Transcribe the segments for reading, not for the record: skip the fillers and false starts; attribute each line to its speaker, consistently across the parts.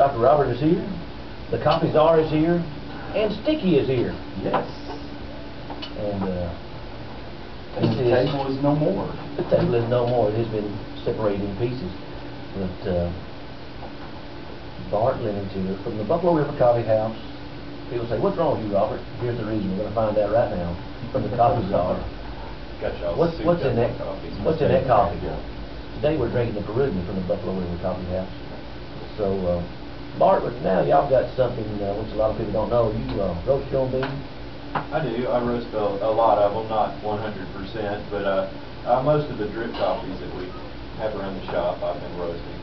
Speaker 1: Dr. Robert is here, the coffee czar is here, and Sticky is here.
Speaker 2: Yes.
Speaker 1: And
Speaker 2: the table is no more.
Speaker 1: The table is no more. It has been separated in pieces. But Bart Leonard's here from the Buffalo River Coffee House. People say, "What's wrong with you, Robert?" Here's the reason. We're going to find out right now from the coffee czar. What's in that? What's in that coffee? Today we're drinking the Peruvian from the Buffalo River Coffee House. So, Bart, but now y'all got something which a lot of people don't know. You roast your own beans?
Speaker 3: I do. I roast a lot of them, not 100%, but most of the drip coffees that we have around the shop, I've been roasting.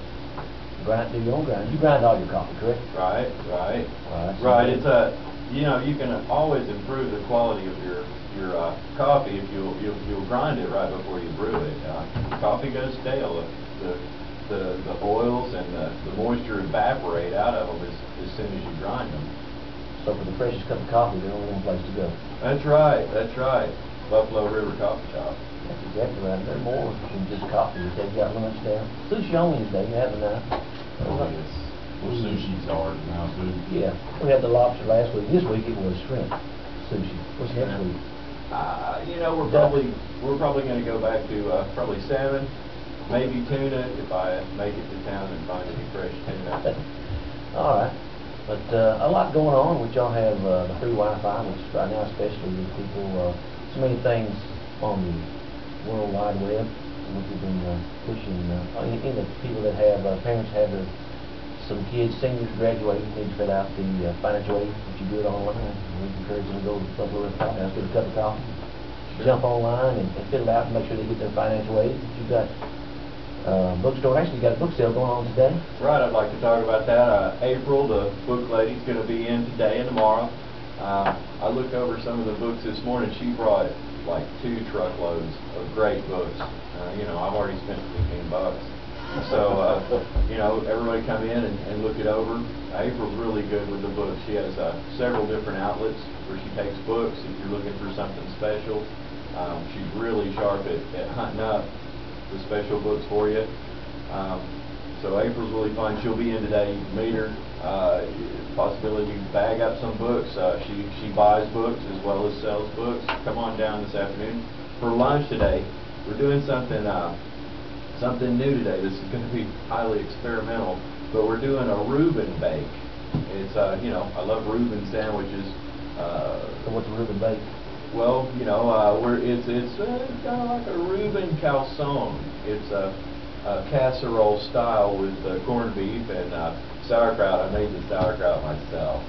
Speaker 1: Do your own grind. You grind all your coffee, correct?
Speaker 3: Right. It's you know, you can always improve the quality of your coffee if you'll grind it right before you brew it. Coffee goes stale. The oils and the moisture evaporate out of them as soon as you grind them.
Speaker 1: So for the freshest cup of coffee, there's only one place to go.
Speaker 3: That's right. Buffalo River Coffee Shop.
Speaker 1: That's exactly right. They're more than just coffee. They've got lunch down. Sushi only today. You haven't
Speaker 2: Oh, yes. Well, sushi's hard now, too.
Speaker 1: Yeah. We had the lobster last week. This week it was shrimp sushi. What's next week?
Speaker 3: You know, we're probably going to go back to probably salmon, maybe tuna if I make it to town and find any fresh tuna.
Speaker 1: All right. But a lot going on, which y'all have the free Wi-Fi, which right now especially with people, so many things on the World Wide Web, which we've been pushing. In the people that have, parents have some kids, seniors graduating, need to fill out the financial aid, but you do it online. We encourage them to go to the Buffalo River Coffee House, get a cup of coffee, jump online and fill it out and make sure they get their financial aid. You've got bookstore. Actually, you got a book sale going on today.
Speaker 3: Right, I'd like to talk about that. April, the book lady's going to be in today and tomorrow. I looked over some of the books this morning. She brought like 2 truckloads of great books. You know, I've already spent $15. So, you know, everybody come in and look it over. April's really good with the books. She has several different outlets where she takes books if you're looking for something special. She's really sharp at hunting up the special books for you. So April's really fun. She'll be in today. You can meet her. Possibility to bag up some books. She buys books as well as sells books. Come on down this afternoon. For lunch today, we're doing something new today. This is going to be highly experimental, but we're doing a Reuben bake. It's you know, I love Reuben sandwiches.
Speaker 1: So what's a Reuben bake?
Speaker 3: Well, you know, it's kind of like a Reuben calzone. It's a casserole style with corned beef and sauerkraut. I made the sauerkraut myself.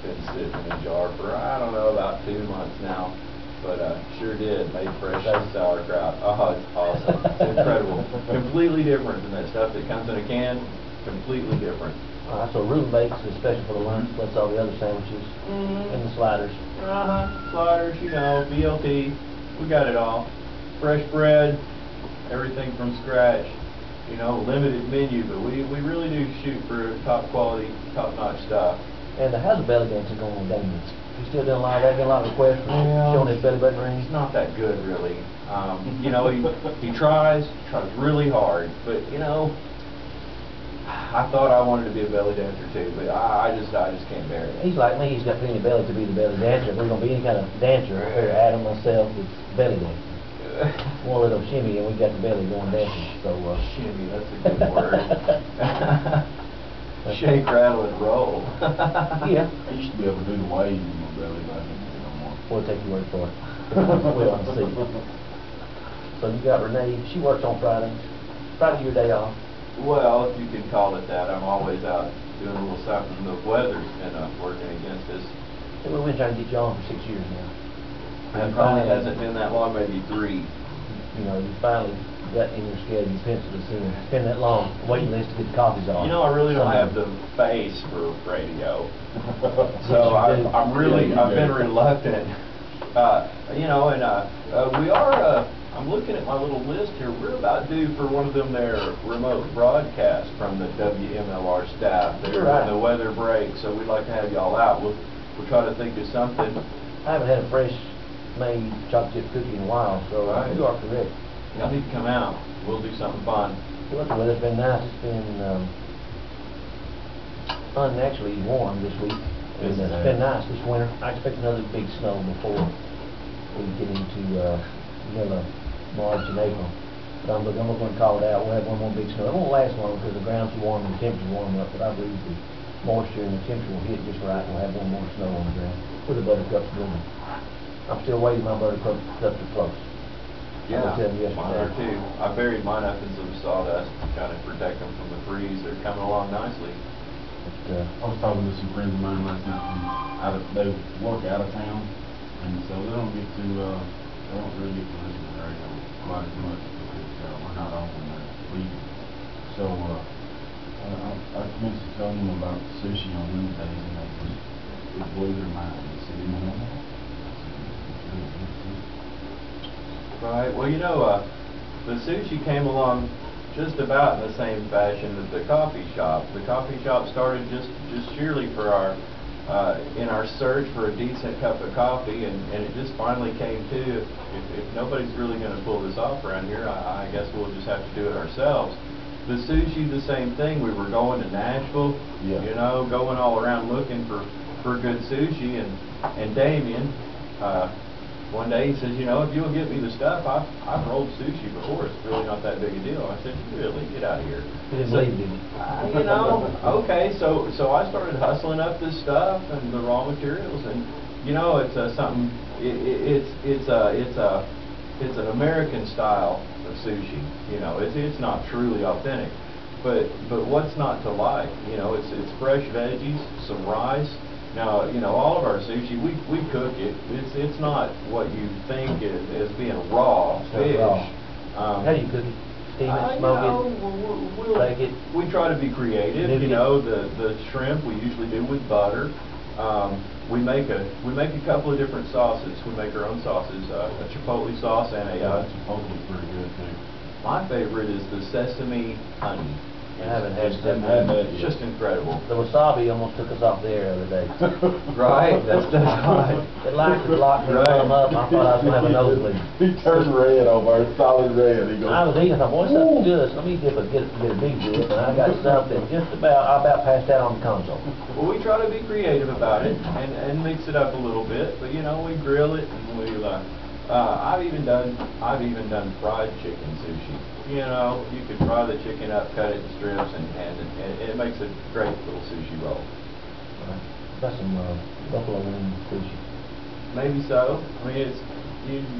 Speaker 3: It's been sitting in a jar for, I don't know, about 2 months now. But sure did. Made fresh sauerkraut. Oh, it's awesome. It's incredible. Completely different than that stuff that comes in a can. Completely different.
Speaker 1: All right, so Reuben bakes is special for the lunch, plus all the other sandwiches and the sliders.
Speaker 3: Sliders, you know, BLT. We got it all. Fresh bread, everything from scratch. You know, limited menu, but we really do shoot for top quality, top notch stuff.
Speaker 1: And how's the belly dancing going on, Damon? You still doing a lot of that? Getting a lot of requests for showing his belly button rings?
Speaker 3: He's not that good, really. You know, he tries really hard, but you know, I thought I wanted to be a belly dancer too, but I just can't bear it.
Speaker 1: He's like me. He's got plenty of belly to be the belly dancer. If we're gonna be any kind of dancer, Adam, myself, it's belly dancing. One little shimmy, and we got the belly going dancing. So
Speaker 3: shimmy, that's a good word. Shake, rattle, and roll.
Speaker 1: Yeah.
Speaker 2: You used to be able to do the wave in my belly, but I don't do no more.
Speaker 1: We'll take your word for it. We'll see. So you got Renee. She works on Fridays. Friday your day off.
Speaker 3: Well, if you can call it that. I'm always out doing a little something. The weather's been working against us.
Speaker 1: So we've been trying to get you on for 6 years now.
Speaker 3: It probably hasn't been that long, maybe 3.
Speaker 1: You know, you finally got in your schedule, you penciled us in. It's been that long, waiting list to get the coffees on.
Speaker 3: You know, I really don't have the face for radio. So I've been reluctant. You know, and we are, I'm looking at my little list here. We're about due for one of them there remote broadcasts from the WMLR staff there when the weather breaks. So we'd like to have y'all out. We'll try to think of something.
Speaker 1: I haven't had a fresh made chocolate chip cookie in a while, so you are correct.
Speaker 3: Y'all need to come out. We'll do something fun.
Speaker 1: Well, the weather's been nice. It's been unnaturally warm this week. And
Speaker 2: Isn't
Speaker 1: it's
Speaker 2: it?
Speaker 1: been nice this winter. I expect another big snow before we get into middle of March and April. But I'm going to call it out. We'll have one more big snow. It won't last long because the ground's warm and the temperature's warm up, but I believe the moisture and the temperature will hit just right. We'll have one more snow on the ground with the buttercups blooming. I'm still waiting. My buttercups are close.
Speaker 3: Yeah,
Speaker 1: I was telling you
Speaker 3: mine are
Speaker 1: yesterday.
Speaker 3: too. I buried mine up in some sawdust to kind of protect them from the freeze. They're coming along nicely.
Speaker 1: But,
Speaker 2: I was talking to some friends of mine last night from they work out of town, and so they don't really get to listen to the radio quite as much because we're not on when they're leaving. So I commenced to tell them about sushi on Wednesdays, and it blew their mind. They said, "You know what? It's really good too."
Speaker 3: Right. Well, you know, the sushi came along just about in the same fashion that the coffee shop. The coffee shop started just sheerly for our in our search for a decent cup of coffee, and it just finally came to, if nobody's really going to pull this off around here, I guess we'll just have to do it ourselves. The sushi, the same thing. We were going to Nashville,
Speaker 2: Yeah.
Speaker 3: you know, going all around looking for good sushi, and Damien, one day he says, you know, if you'll get me the stuff, I've rolled sushi before. It's really not that big a deal. I said, really? Get out of here.
Speaker 1: He didn't believe it, did he?
Speaker 3: You know, okay, so I started hustling up this stuff and the raw materials, and you know, it's something. It's an American style of sushi. You know, it's not truly authentic, but what's not to like? You know, it's fresh veggies, some rice. Now, you know, all of our sushi, we cook it. It's not what you think as being raw
Speaker 1: It's not
Speaker 3: fish.
Speaker 1: raw. How do you cook it? Steam it, smoke it, bake it?
Speaker 3: We try to be creative.
Speaker 1: Maybe
Speaker 3: You know, the shrimp we usually do with butter. We make a couple of different sauces. We make our own sauces, a chipotle sauce and
Speaker 2: Chipotle's pretty good too.
Speaker 3: my favorite is the sesame honey.
Speaker 1: I haven't had
Speaker 3: It's
Speaker 1: that.
Speaker 3: it's just incredible.
Speaker 1: The wasabi almost took us off the air the other day.
Speaker 3: Right? That's right.
Speaker 1: It locked me to come up. I thought I was going to have a nosebleed.
Speaker 2: He turned red over, solid red. He goes,
Speaker 1: I was eating, I thought, boy, something good. So let me get a big dip, and I got something I about passed out on the console.
Speaker 3: Well, we try to be creative about it and mix it up a little bit, but you know, we grill it and we. I've even done fried chicken sushi. You know, you could fry the chicken up, cut it in strips, and it makes a great little sushi roll.
Speaker 1: Got some buffalo wing sushi.
Speaker 3: Maybe so. I mean, it's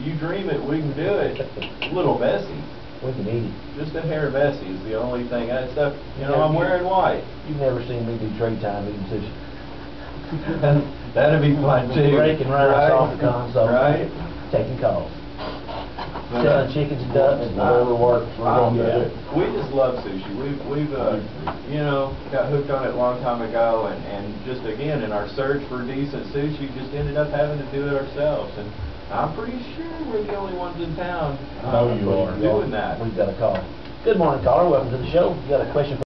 Speaker 3: you dream it, we can do it. Little messy.
Speaker 1: We can eat it.
Speaker 3: Just a hair messy is the only thing. That stuff, you know, I'm wearing white.
Speaker 1: You've never seen me do trade time eating sushi.
Speaker 3: That'd be fun too.
Speaker 1: Breaking rice off the console.
Speaker 3: Right.
Speaker 1: Taking calls. Selling chickens and ducks.
Speaker 2: whatever works, we're gonna do it.
Speaker 3: We just love sushi. We've you know, got hooked on it a long time ago, and just again in our search for decent sushi, just ended up having to do it ourselves. And I'm pretty sure we're the only ones in town
Speaker 2: I know you are.
Speaker 3: doing that.
Speaker 1: We've got a call. Good morning, caller. Welcome to the show. You got a question for